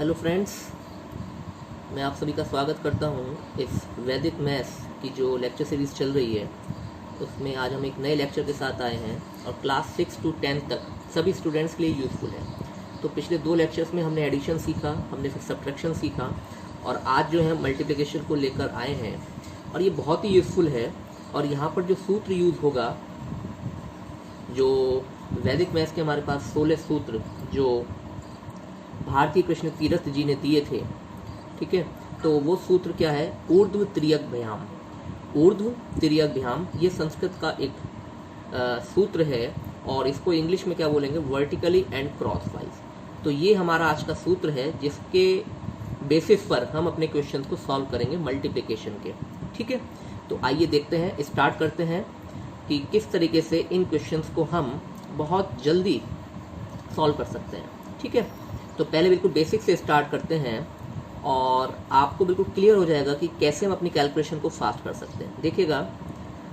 Hello friends, मैं आप सभी का स्वागत करता हूं इस वैदिक मैथ्स की जो लेक्चर सीरीज़ चल रही है उसमें आज हम एक नए लेक्चर के साथ आए हैं और क्लास 6 to 10 तक सभी स्टूडेंट्स के लिए यूज़फुल है। तो पिछले 2 लेक्चर्स में हमने एडिशन सीखा, हमने फिर सब्ट्रैक्शन सीखा और आज जो है मल्टीप्लिकेशन को लेकर आए हैं और ये बहुत ही यूज़फुल है। और यहाँ पर जो सूत्र यूज़ होगा, जो वैदिक मैथ्स के हमारे पास 16 सूत्र जो भारती कृष्ण तीर्थ जी ने दिए थे, ठीक है, तो वो सूत्र क्या है? ऊर्ध्व तिर्यक भ्याम। ऊर्ध्व तिर्यक भ्याम ये संस्कृत का एक सूत्र है और इसको इंग्लिश में क्या बोलेंगे? Vertically and cross wise. तो ये हमारा आज का सूत्र है जिसके बेसिस पर हम अपने क्वेश्चन को सॉल्व करेंगे मल्टीप्लिकेशन के, ठीक है। तो आइए देखते हैं, स्टार्ट करते हैं कि किस तरीके से इन क्वेश्चंस को हम बहुत जल्दी सॉल्व कर सकते हैं, ठीक है। तो पहले बिल्कुल बेसिक से स्टार्ट करते हैं और आपको बिल्कुल क्लियर हो जाएगा कि कैसे हम अपनी कैलकुलेशन को फास्ट कर सकते हैं। देखिएगा,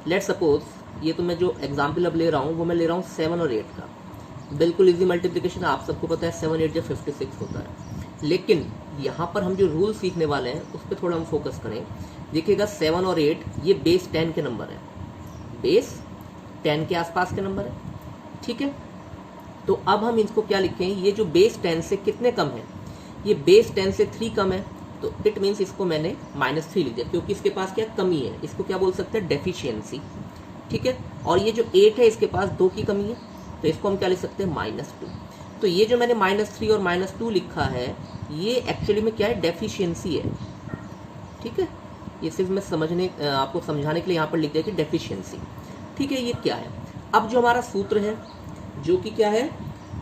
लेट्स सपोज ये तो मैं जो एग्जांपल अब ले रहा हूँ वो मैं ले रहा हूँ 7 और 8 का। बिल्कुल इजी मल्टीप्लिकेशन, आप सबको पता है 7 8 जब 56 होता है। लेकिन यहाँ पर हम जो रूल सीखने वाले हैं उस पर थोड़ा हम फोकस करें। देखिएगा 7 और 8 ये बेस 10 के नंबर है, बेस 10 के आसपास के नंबर है, ठीक है। तो अब हम इसको क्या लिखें? ये जो बेस 10 से कितने कम है? ये बेस 10 से 3 कम है, तो इट मीन्स इसको मैंने -3 लिख दिया क्योंकि इसके पास क्या कमी है, इसको क्या बोल सकते हैं? डेफिशिएंसी, ठीक है। और ये जो 8 है इसके पास 2 की कमी है, तो इसको हम क्या लिख सकते हैं? -2। तो ये जो मैंने -3 और -2 लिखा है ये एक्चुअली में क्या है? डेफिशिएंसी है, ठीक है। ये सिर्फ मैं आपको समझाने के लिए यहाँ पर लिख दिया कि डेफिशिएंसी, ठीक है। ये क्या है? अब जो हमारा सूत्र है जो कि क्या है?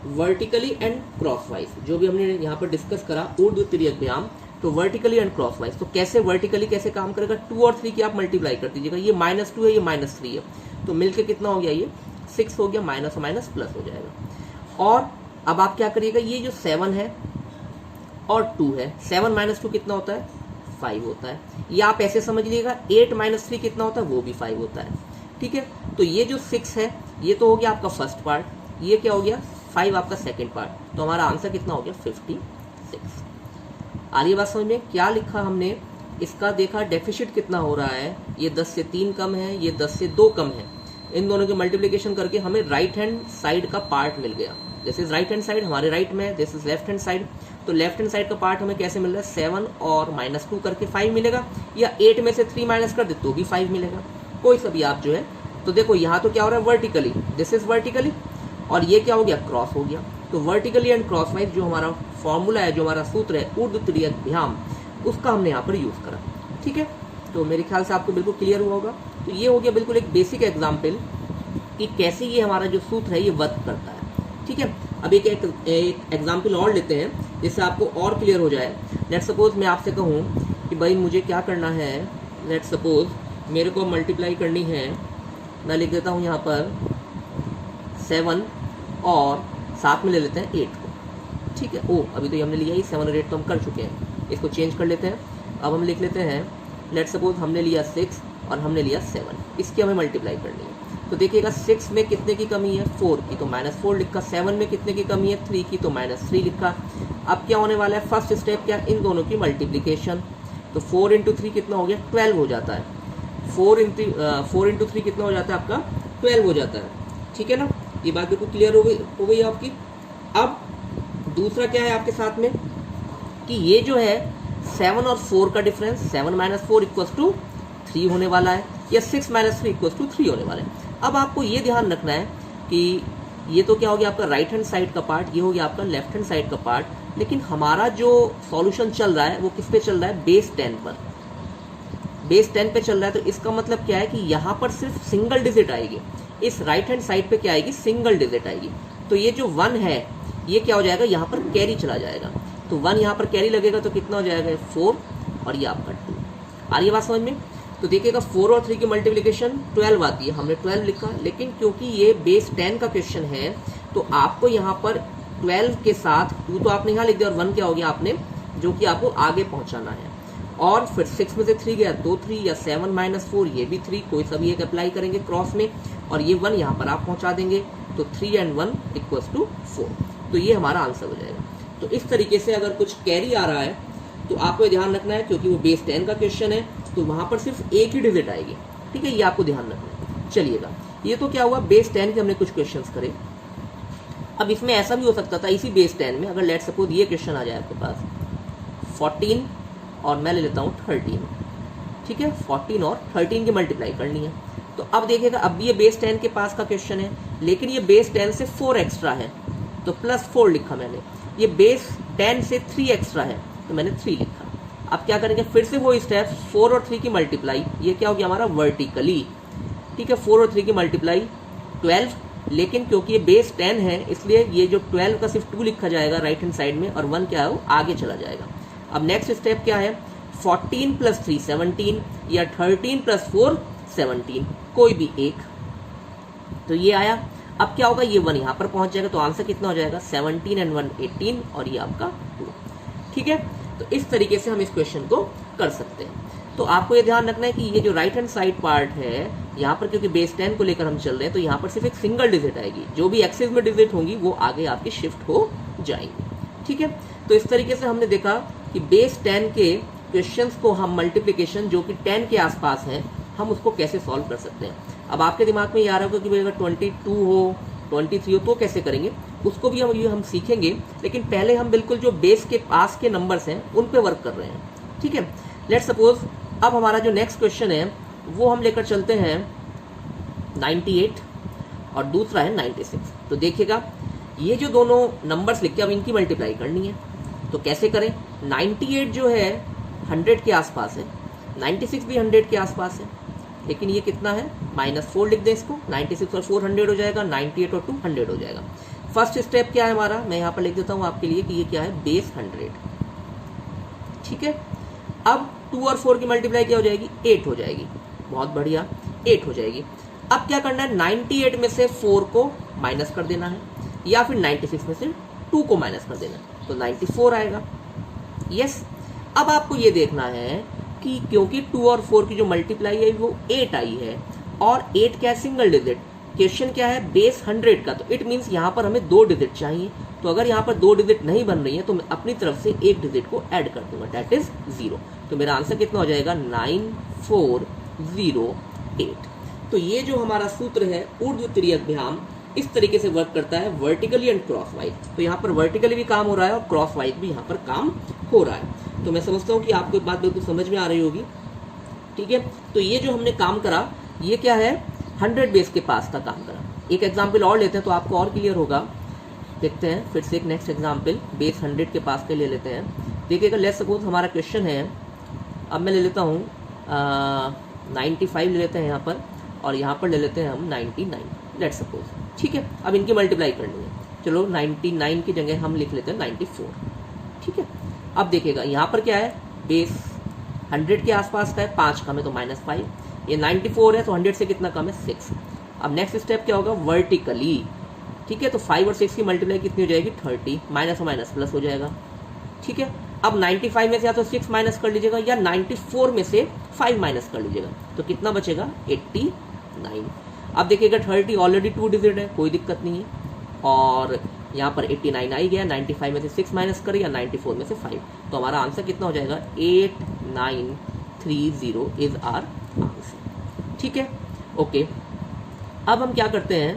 वर्टिकली एंड क्रॉसवाइज, जो भी हमने यहाँ पर डिस्कस करा ऊर्ध्व तिर्यक भ्याम, तो वर्टिकली एंड क्रॉसवाइज। तो कैसे वर्टिकली कैसे काम करेगा? 2 और 3 की आप मल्टीप्लाई कर दीजिएगा। ये -2 है, ये -3 है, तो मिलके कितना हो गया? ये 6 हो गया, माइनस और माइनस प्लस हो जाएगा। और अब आप क्या करिएगा? ये जो 7 है और 2 है, 7 - 2 कितना होता है? 5 होता है। ये आप ऐसे समझ लीजिएगा 8 - 3 कितना होता है? वो भी 5 होता है, ठीक है। तो ये जो 6 है ये तो हो गया आपका फर्स्ट पार्ट, ये क्या हो गया? 5 आपका सेकंड पार्ट। तो हमारा आंसर कितना हो गया? 56। आ रही है बात समझ में? क्या लिखा हमने? इसका देखा डेफिसिट कितना हो रहा है, ये 10 से 3 कम है, ये 10 से 2 कम है। इन दोनों के मल्टीप्लिकेशन करके हमें राइट हैंड साइड का पार्ट मिल गया। This is right hand side, हमारे राइट में, this is left hand side. तो लेफ्ट हैंड साइड का पार्ट हमें कैसे मिल रहा है? 7 और -2 करके 5 मिलेगा, या 8 में से 3 माइनस कर दे तो भी 5 मिलेगा, कोई सा भी आप जो है। तो देखो यहाँ तो क्या हो रहा है? वर्टिकली, दिस इज वर्टिकली, और ये क्या हो गया? क्रॉस हो गया। तो वर्टिकली एंड क्रॉसवाइज जो हमारा फॉर्मूला है, जो हमारा सूत्र है ऊर्ध्व तिर्यक भ्याम, उसका हमने यहाँ पर यूज करा, ठीक है। तो मेरे ख्याल से आपको बिल्कुल क्लियर हुआ होगा। तो ये हो गया बिल्कुल एक बेसिक एग्जाम्पल कि कैसे ये हमारा जो सूत्र है ये वर्क करता है, ठीक है। अब एक एग्जाम्पल और लेते हैं जिससे आपको और क्लियर हो जाए। लेट्स सपोज मैं आपसे कहूँ कि भाई मुझे क्या करना है, लेट्स सपोज मेरे को मल्टीप्लाई करनी है, मैं लिख देता हूँ यहाँ पर 7 और साथ में ले लेते हैं 8 को, ठीक है। अभी तो हमने लिया ही 7 और 8 तो हम कर चुके हैं, इसको चेंज कर लेते हैं। अब हम लिख लेते हैं, लेट्स सपोज हमने लिया 6 और हमने लिया 7, इसकी हमें मल्टीप्लाई करनी है। तो देखिएगा 6 में कितने की कमी है? 4 की, तो -4 लिखा। 7 में कितने की कमी है? 3 की, तो -3 लिखा। अब क्या होने वाला है? फर्स्ट स्टेप क्या? इन दोनों की मल्टीप्लिकेशन। तो 4 × 3 कितना हो गया? 12 हो जाता है। 4 × 3 कितना हो जाता है आपका? 12 हो जाता है, ठीक है ना। ये बात बिल्कुल क्लियर हो गई आपकी। अब दूसरा क्या है आपके साथ में कि ये जो है 7 और 4 का डिफरेंस, 7 - 4 = 3 होने वाला है, या 6 - 3 = 3 होने वाला है। अब आपको ये ध्यान रखना है कि ये तो क्या हो गया आपका राइट हैंड साइड का पार्ट, ये हो गया आपका लेफ्ट हैंड साइड का पार्ट। लेकिन हमारा जो सॉल्यूशन चल रहा है वो किस पे चल रहा है? बेस 10 पर, बेस 10 पे चल रहा है। तो इसका मतलब क्या है कि यहाँ पर सिर्फ सिंगल डिजिट आएगी, इस राइट हैंड साइड पे क्या आएगी? सिंगल डिजिट आएगी। तो ये जो 1 है ये क्या हो जाएगा? यहाँ पर कैरी चला जाएगा। तो 1 यहाँ पर कैरी लगेगा तो कितना हो जाएगा? 4, और ये आपका 2। आ रही है बात समझ में? तो देखिएगा 4 और 3 की मल्टीप्लिकेशन 12 आती है, हमने 12 लिखा। लेकिन क्योंकि ये बेस 10 का क्वेश्चन है तो आपको यहाँ पर 12 के साथ 2 तो आपने यहाँ लिख दिया, और 1 क्या हो गया आपने, जो कि आपको आगे पहुँचाना है। और फिर 6 में से 3 गया तो 3, या 7 - 4 ये भी 3, कोई सा भी एक अप्लाई करेंगे क्रॉस में, और ये 1 यहाँ पर आप पहुँचा देंगे। तो 3 and 1 = 4। तो ये हमारा आंसर हो जाएगा। तो इस तरीके से अगर कुछ कैरी आ रहा है तो आपको ये ध्यान रखना है, क्योंकि वो बेस 10 का क्वेश्चन है तो वहाँ पर सिर्फ एक ही डिजिट आएगी, ठीक है, ये आपको ध्यान रखना है। चलिएगा, ये तो क्या हुआ, बेस 10 के हमने कुछ क्वेश्चंस करे। अब इसमें ऐसा भी हो सकता था, इसी बेस 10 में अगर लेट सपोज ये क्वेश्चन आ जाए आपके पास 14 और मैं ले लेता हूँ 13, ठीक है, 14 और 13 की मल्टीप्लाई करनी है। तो अब देखिएगा, अब ये बेस 10 के पास का क्वेश्चन है, लेकिन ये बेस 10 से 4 एक्स्ट्रा है तो +4 लिखा मैंने। ये बेस 10 से 3 एक्स्ट्रा है तो मैंने 3 लिखा। अब क्या करेंगे, फिर से वो स्टेप 4 और 3 की मल्टीप्लाई, ये क्या हो गया हमारा वर्टिकली, ठीक है, 4 और 3 की मल्टीप्लाई 12, लेकिन क्योंकि ये बेस 10 है इसलिए ये जो 12 का सिर्फ 2 लिखा जाएगा राइट हैंड साइड में और 1 क्या है वो आगे चला जाएगा। अब नेक्स्ट स्टेप क्या है, 14 + 3 17 या 13 + 4 17, कोई भी एक, तो ये आया। अब क्या होगा, ये 1 यहाँ पर पहुंच जाएगा तो आंसर कितना हो जाएगा 17 and 1 18 और ये आपका 2, ठीक है। तो इस तरीके से हम इस क्वेश्चन को कर सकते हैं। तो आपको ये ध्यान रखना है कि ये जो राइट हैंड साइड पार्ट है यहाँ पर, क्योंकि बेस 10 को लेकर हम चल रहे हैं तो यहाँ पर सिर्फ एक सिंगल डिजिट आएगी, जो भी एक्सेस में डिजिट होंगी वो आगे आपकी शिफ्ट हो जाएंगी, ठीक है। तो इस तरीके से हमने देखा कि बेस 10 के क्वेश्चंस को हम मल्टीप्लिकेशन जो कि 10 के आसपास है हम उसको कैसे सॉल्व कर सकते हैं। अब आपके दिमाग में ये आ रहा होगा कि अगर 22 हो 23 हो तो कैसे करेंगे, उसको भी हम सीखेंगे, लेकिन पहले हम बिल्कुल जो बेस के पास के नंबर्स हैं उन पे वर्क कर रहे हैं, ठीक है। लेट्स सपोज अब हमारा जो नेक्स्ट क्वेश्चन है वो हम लेकर चलते हैं 98 और दूसरा है 96। तो देखिएगा, ये जो दोनों नंबर्स लिख के अब इनकी मल्टीप्लाई करनी है, तो कैसे करें। 98 जो है 100 के आसपास है, 96 भी 100 के आसपास है, लेकिन ये कितना है -4 लिख दें इसको, 96 और 4 100 हो जाएगा, 98 और 2 100 हो जाएगा। फर्स्ट स्टेप क्या है हमारा, मैं यहाँ पर लिख देता हूँ आपके लिए कि ये क्या है, बेस 100, ठीक है। अब 2 और 4 की मल्टीप्लाई क्या हो जाएगी, 8 हो जाएगी, बहुत बढ़िया, 8 हो जाएगी। अब क्या करना है, 98 में से 4 को माइनस कर देना है या फिर 96 में से 2 को माइनस कर देना है, तो 94 आएगा, यस। अब आपको ये देखना है कि क्योंकि 2 और 4 की जो मल्टीप्लाई है वो 8 आई है और 8 क्या है, सिंगल डिजिट, क्वेश्चन क्या है बेस 100 का, तो इट मीन्स यहाँ पर हमें 2 डिजिट चाहिए। तो अगर यहाँ पर 2 डिजिट नहीं बन रही है तो मैं अपनी तरफ से एक डिजिट को ऐड कर दूंगा, दैट इज 0। तो मेरा आंसर कितना हो जाएगा 9408। तो ये जो हमारा सूत्र है ऊर्ध्व त्रियग्भ्याम इस तरीके से वर्क करता है, वर्टिकली एंड क्रॉस वाइज। तो यहाँ पर वर्टिकली भी काम हो रहा है और क्रॉस वाइज भी यहाँ पर काम हो रहा है। तो मैं समझता हूँ कि आपको बात बिल्कुल समझ में आ रही होगी, ठीक है। तो ये जो हमने काम करा ये क्या है, 100 बेस के पास का काम करा। एक एग्जाम्पल और लेते हैं तो आपको और क्लियर होगा। देखते हैं फिर से एक नेक्स्ट एग्जाम्पल बेस 100 के पास के ले लेते हैं। देखिएगा, लेट्स सपोज हमारा क्वेश्चन है, अब मैं ले लेता हूँ 95 ले लेते हैं यहाँ पर, और यहाँ पर ले लेते हैं हम 99, लेट्स सपोज, ठीक है। अब इनकी मल्टीप्लाई करनी है, चलो 99 की जगह हम लिख लेते हैं 94, ठीक है। अब देखिएगा यहाँ पर क्या है, बेस 100 के आसपास का है, 5 कम है तो -5, ये 94 है तो 100 से कितना कम है 6। अब नेक्स्ट स्टेप क्या होगा, वर्टिकली, ठीक है। तो 5 और 6 की मल्टीप्लाई कितनी हो जाएगी 30, माइनस और माइनस प्लस हो जाएगा, ठीक है। अब 95 में से या तो 6 माइनस कर लीजिएगा या 94 में से 5 माइनस कर लीजिएगा, तो कितना बचेगा 89। अब देखिएगा 30 ऑलरेडी 2 डिजिट है, कोई दिक्कत नहीं है, और यहाँ पर 89 आ ही गया, 95 में से 6 माइनस करें या 94 में से 5, तो हमारा आंसर कितना हो जाएगा 8930 इज आर आंसर, ठीक है, ओके। अब हम क्या करते हैं,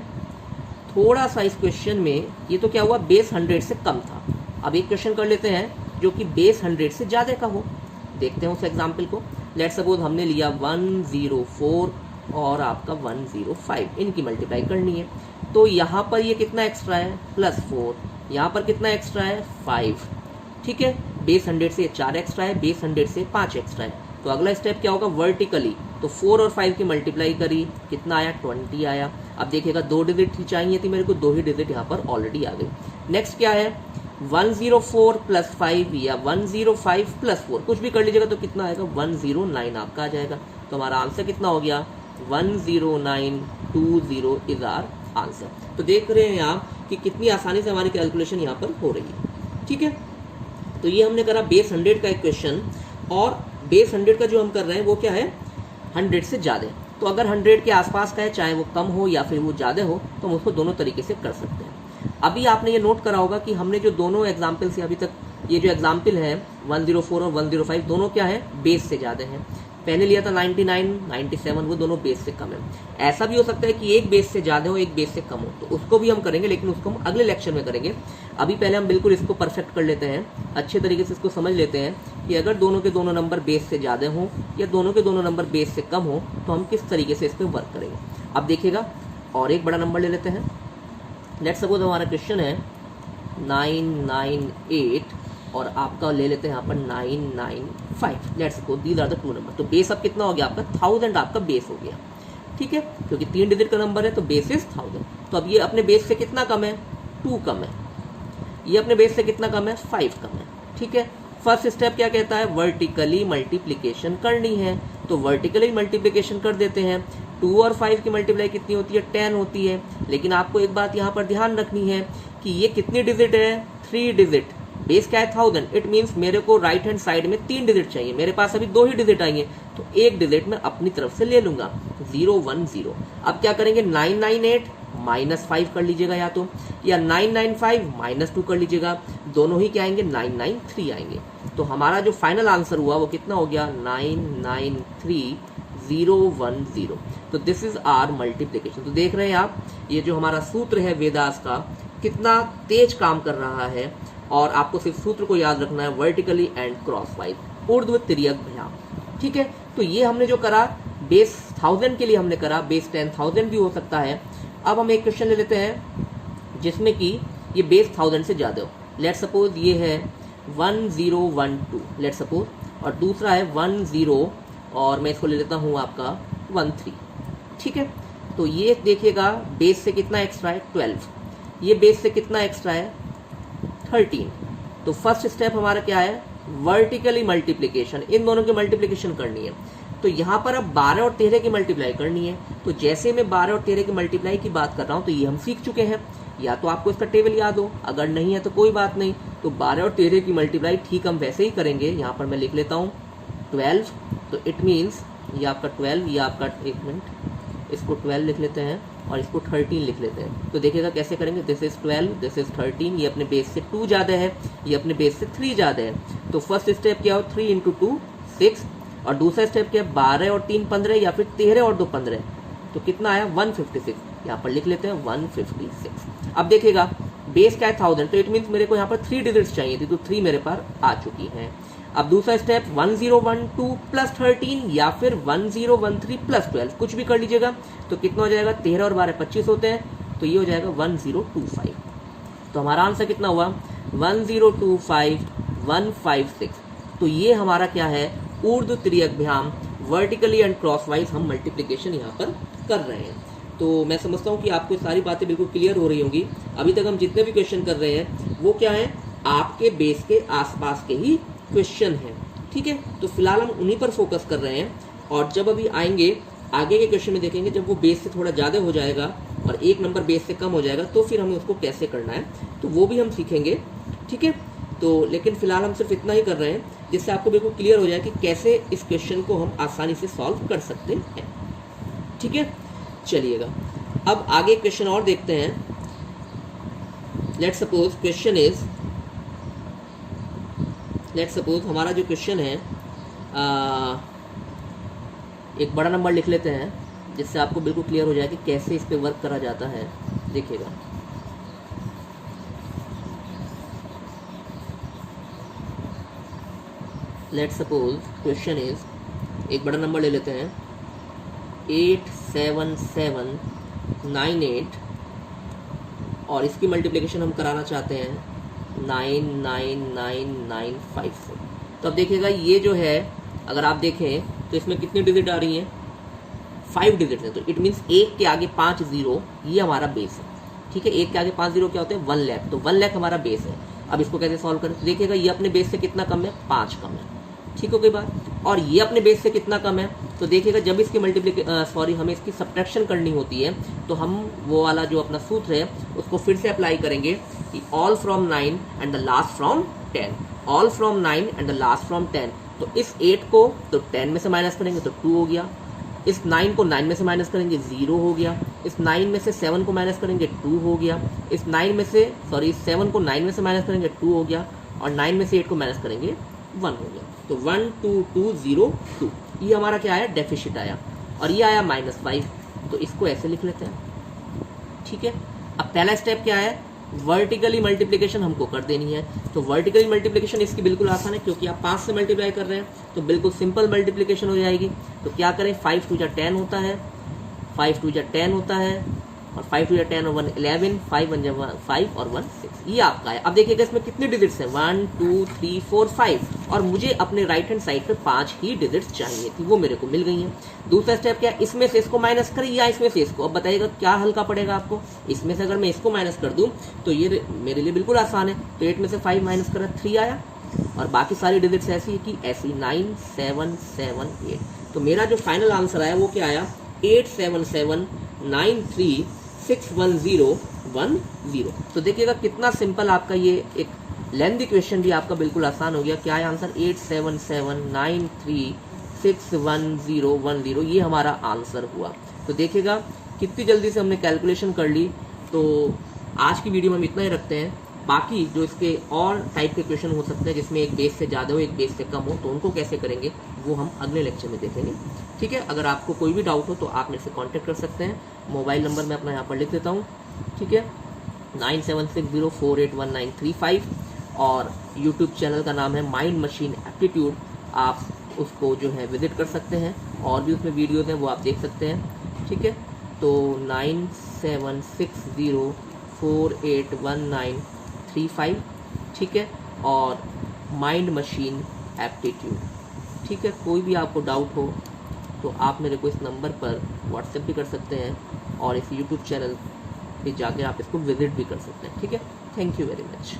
थोड़ा सा इस क्वेश्चन में, ये तो क्या हुआ बेस 100 से कम था, अब एक क्वेश्चन कर लेते हैं जो कि बेस 100 से ज़्यादा का हो। देखते हैं उस एग्जाम्पल को। लेट्स सपोज हमने लिया 104 और आपका 105, इनकी मल्टीप्लाई करनी है। तो यहाँ पर ये कितना एक्स्ट्रा है +4, यहाँ पर कितना एक्स्ट्रा है 5, ठीक है। बेस 100 से 4 एक्स्ट्रा है, बेस 100 से 5 एक्स्ट्रा है। तो अगला स्टेप क्या होगा, वर्टिकली, तो 4 और 5 की मल्टीप्लाई करी, कितना आया 20 आया। अब देखिएगा 2 डिजिट ही चाहिए थी मेरे को, 2 ही डिजिट यहाँ पर ऑलरेडी आ गई। नेक्स्ट क्या है 104 + 5 या 105 + 4, कुछ भी कर लीजिएगा तो कितना आएगा 109 आपका आ जाएगा। तो हमारा आंसर कितना हो गया 10920 इज आर आंसर। तो देख रहे हैं आप कि कितनी आसानी से हमारी कैलकुलेशन यहाँ पर हो रही है, ठीक है। तो ये हमने करा बेस 100 का एक क्वेश्चन, और बेस 100 का जो हम कर रहे हैं वो क्या है 100 से ज़्यादा। तो अगर 100 के आसपास का है, चाहे वो कम हो या फिर वो ज़्यादा हो, तो हम उसको दोनों तरीके से कर सकते हैं। अभी आपने ये नोट करा होगा कि हमने जो दोनों एग्जाम्पल से अभी तक, ये जो एग्जाम्पल है 104 और 105, दोनों क्या है, बेस से ज़्यादा हैं। पहले लिया था 99, 97, वो दोनों बेस से कम है। ऐसा भी हो सकता है कि एक बेस से ज़्यादा हो, एक बेस से कम हो, तो उसको भी हम करेंगे, लेकिन उसको हम अगले लेक्चर में करेंगे। अभी पहले हम बिल्कुल इसको परफेक्ट कर लेते हैं, अच्छे तरीके से इसको समझ लेते हैं कि अगर दोनों के दोनों नंबर बेस से ज़्यादा हों या दोनों के दोनों नंबर बेस से कम हो तो हम किस तरीके से इस पर वर्क करेंगे। अब देखिएगा, और एक बड़ा नंबर ले लेते हैं। लेट्स सपोज हमारा क्वेश्चन है 998 और आपका ले लेते हैं यहाँ पर 995। Let's suppose these are the two number. तो बेस अब कितना हो गया आपका, 1000 आपका बेस हो गया, ठीक है, क्योंकि 3 डिजिट का नंबर है तो बेस इज 1000। तो अब ये अपने बेस से कितना कम है, 2 कम है। ये अपने बेस से कितना कम है, 5 कम है, ठीक है। फर्स्ट स्टेप क्या कहता है, वर्टिकली मल्टीप्लिकेशन करनी है, तो वर्टिकली मल्टीप्लिकेशन कर देते हैं। 2 और 5 की मल्टीप्लाई कितनी होती है, 10 होती है। लेकिन आपको एक बात यहाँ पर ध्यान रखनी है कि ये कितनी डिजिट है, 3 डिजिट। बेस क्या है, 1000, इट मीन्स मेरे को राइट हैंड साइड में 3 डिजिट चाहिए। मेरे पास अभी 2 ही डिजिट आएंगे, तो एक डिजिट मैं अपनी तरफ से ले लूंगा, 010। अब क्या करेंगे, 998 -5 कर लीजिएगा या तो, या 995 -2 कर लीजिएगा, दोनों ही क्या आएंगे, 993 आएंगे। तो हमारा जो फाइनल आंसर हुआ वो कितना हो गया, 993010। तो दिस इज आर मल्टीप्लिकेशन। तो देख रहे हैं आप, ये जो हमारा सूत्र है वेदास का कितना तेज काम कर रहा है, और आपको सिर्फ सूत्र को याद रखना है, वर्टिकली एंड क्रॉसवाइज, ऊर्ध्व तिर्यक भ्याम, ठीक है। तो ये हमने जो करा बेस 1000 के लिए हमने करा, बेस 10,000 भी हो सकता है। अब हम एक क्वेश्चन ले लेते हैं जिसमें कि ये बेस 1000 से ज़्यादा हो। लेट सपोज ये है 1012, लेट सपोज, और दूसरा है 10, और मैं इसको ले लेता हूँ आपका 13, ठीक है। तो ये देखिएगा बेस से कितना एक्स्ट्रा है, 12। ये बेस से कितना एक्स्ट्रा है, 13। तो फर्स्ट स्टेप हमारा क्या है, वर्टिकली मल्टीप्लिकेशन, इन दोनों की मल्टीप्लिकेशन करनी है। तो यहाँ पर अब 12 और 13 की मल्टीप्लाई करनी है। तो जैसे मैं 12 और 13 की मल्टीप्लाई की बात कर रहा हूँ, तो ये हम सीख चुके हैं, या तो आपको इसका टेबल याद हो, अगर नहीं है तो कोई बात नहीं। तो 12 और 13 की मल्टीप्लाई ठीक हम वैसे ही करेंगे। यहाँ पर मैं लिख लेता हूँ 12, तो इट मीन्स ये आपका 12, ये आपका, एक मिनट, इसको 12 लिख लेते हैं और इसको 13 लिख लेते हैं। तो देखिएगा कैसे करेंगे, दिस इज 12, दिस इज 13, ये अपने बेस से 2 ज़्यादा है, ये अपने बेस से 3 ज़्यादा है। तो फर्स्ट स्टेप क्या हो, 3 × 2 6, और दूसरा स्टेप क्या है, 12 और 3 15, या फिर 13 और 2 15। तो कितना आया, 156। यहाँ पर लिख लेते हैं 156। अब देखिएगा बेस क्या है, 1000, तो इट मीन्स मेरे को यहाँ पर 3 डिजिट्स चाहिए थी, तो 3 मेरे पास आ चुकी हैं। अब दूसरा स्टेप 1012 प्लस 13, या फिर 1013 प्लस 12, कुछ भी कर लीजिएगा। तो कितना हो जाएगा, 13 और 12 25 होते हैं, तो ये हो जाएगा 1025। तो हमारा आंसर कितना हुआ, 1025156। तो ये हमारा क्या है, ऊर्ध्व तिर्यक भ्याम, वर्टिकली एंड क्रॉसवाइज हम मल्टीप्लिकेशन यहाँ पर कर रहे हैं। तो मैं समझता हूँ कि आपको सारी बातें बिल्कुल क्लियर हो रही होंगी। अभी तक हम जितने भी क्वेश्चन कर रहे हैं वो क्या है, आपके बेस के आसपास के ही क्वेश्चन है, ठीक है। तो फिलहाल हम उन्हीं पर फोकस कर रहे हैं, और जब अभी आएंगे आगे के क्वेश्चन में देखेंगे, जब वो बेस से थोड़ा ज़्यादा हो जाएगा और एक नंबर बेस से कम हो जाएगा, तो फिर हमें उसको कैसे करना है, तो वो भी हम सीखेंगे, ठीक है। तो लेकिन फिलहाल हम सिर्फ इतना ही कर रहे हैं जिससे आपको बिल्कुल क्लियर हो जाए कि कैसे इस क्वेश्चन को हम आसानी से सॉल्व कर सकते हैं, ठीक है। चलिएगा अब आगे क्वेश्चन और देखते हैं। Let's suppose question is, let's suppose हमारा जो क्वेश्चन है, एक बड़ा नंबर लिख लेते हैं जिससे आपको बिल्कुल क्लियर हो जाए कि कैसे इस पे वर्क करा जाता है। देखिएगा लेट्स सपोज क्वेश्चन इज, एक बड़ा नंबर ले लेते हैं 87798, और इसकी मल्टीप्लिकेशन हम कराना चाहते हैं 99995 से। तो अब देखिएगा ये जो है, अगर आप देखें तो इसमें कितनी डिजिट आ रही हैं, 5 डिजिट है। तो इट मीन्स 1 के आगे 5 0, ये हमारा बेस है, ठीक है। 1 के आगे 5 0 क्या होते हैं, 1 लाख। तो 1 लाख हमारा बेस है। अब इसको कैसे सॉल्व करें, देखिएगा ये अपने बेस से कितना कम है, 5 कम है, ठीक हो गई बात। और ये अपने बेस से कितना कम है, तो देखिएगा जब इसकी हमें इसकी सब्ट्रैक्शन करनी होती है, तो हम वो वाला जो अपना सूत्र है उसको फिर से अप्लाई करेंगे कि all from 9 and the last from 10, all from 9 and the last from 10। तो इस 8 को तो 10 में से माइनस करेंगे तो 2 हो गया, इस 9 को 9 में से माइनस करेंगे 0 हो गया, इस 9 में से 7 को माइनस करेंगे 2 हो गया, इस 9 में से इस 7 को 9 में से माइनस करेंगे 2 हो गया, और 9 में से 8 को माइनस करेंगे 1 हो गया। तो 1 2 2 0 2 ये हमारा क्या आया, डेफिसिट आया, और ये आया -5, तो इसको ऐसे लिख लेते हैं। ठीक है, अब पहला स्टेप क्या है, वर्टिकली मल्टीप्लिकेशन हमको कर देनी है। तो वर्टिकली मल्टीप्लिकेशन इसकी बिल्कुल आसान है, क्योंकि आप 5 से मल्टीप्लाई कर रहे हैं तो बिल्कुल सिंपल मल्टीप्लिकेशन हो जाएगी। तो क्या करें, 5 2 10 होता है, 5 2 10 होता है, और 5 2 10 और 1 11, 5 1 5 और 1 6, ये आपका है। अब देखिएगा इसमें कितने डिजिट्स हैं, 1 2 3 4 5, और मुझे अपने राइट हैंड साइड पे 5 ही डिजिट्स चाहिए थी, वो मेरे को मिल गई हैं। दूसरा स्टेप क्या है, इसमें से इसको माइनस करें या इसमें से इसको। अब बताइएगा क्या हल्का पड़ेगा आपको, इसमें से अगर मैं इसको माइनस कर दूं तो ये मेरे लिए बिल्कुल आसान है। तो 8 में से 5 माइनस करा 3 आया, और बाकी सारी डिजिट्स ऐसी है कि ऐसी 9 7 7 8। तो मेरा जो फाइनल आंसर आया वो क्या आया, 87793610110। तो देखिएगा कितना सिंपल आपका ये एक लेंथी क्वेश्चन भी आपका बिल्कुल आसान हो गया। क्या है आंसर, 87793610110, ये हमारा आंसर हुआ। तो देखिएगा कितनी जल्दी से हमने कैलकुलेशन कर ली। तो आज की वीडियो में हम इतना ही रखते हैं। बाकी जो इसके और टाइप के क्वेश्चन हो सकते हैं जिसमें एक बेस से ज़्यादा हो एक बेस से कम हो, तो उनको कैसे करेंगे वो हम अगले लेक्चर में देखेंगे। ठीक है, अगर आपको कोई भी डाउट हो तो आप मेरे से कांटेक्ट कर सकते हैं। मोबाइल नंबर मैं अपना यहाँ पर लिख देता हूँ, ठीक है, 9760481935, और यूट्यूब चैनल का नाम है माइंड मशीन एप्टीट्यूड। आप उसको जो है विजिट कर सकते हैं, और भी उसमें वीडियोज़ हैं वो आप देख सकते हैं। ठीक है, तो 9760481935, ठीक है, और माइंड मशीन एप्टीट्यूड। ठीक है, कोई भी आपको डाउट हो तो आप मेरे को इस नंबर पर व्हाट्सएप भी कर सकते हैं, और इस यूट्यूब चैनल पे जाकर आप इसको विजिट भी कर सकते हैं। ठीक है, थैंक यू वेरी मच।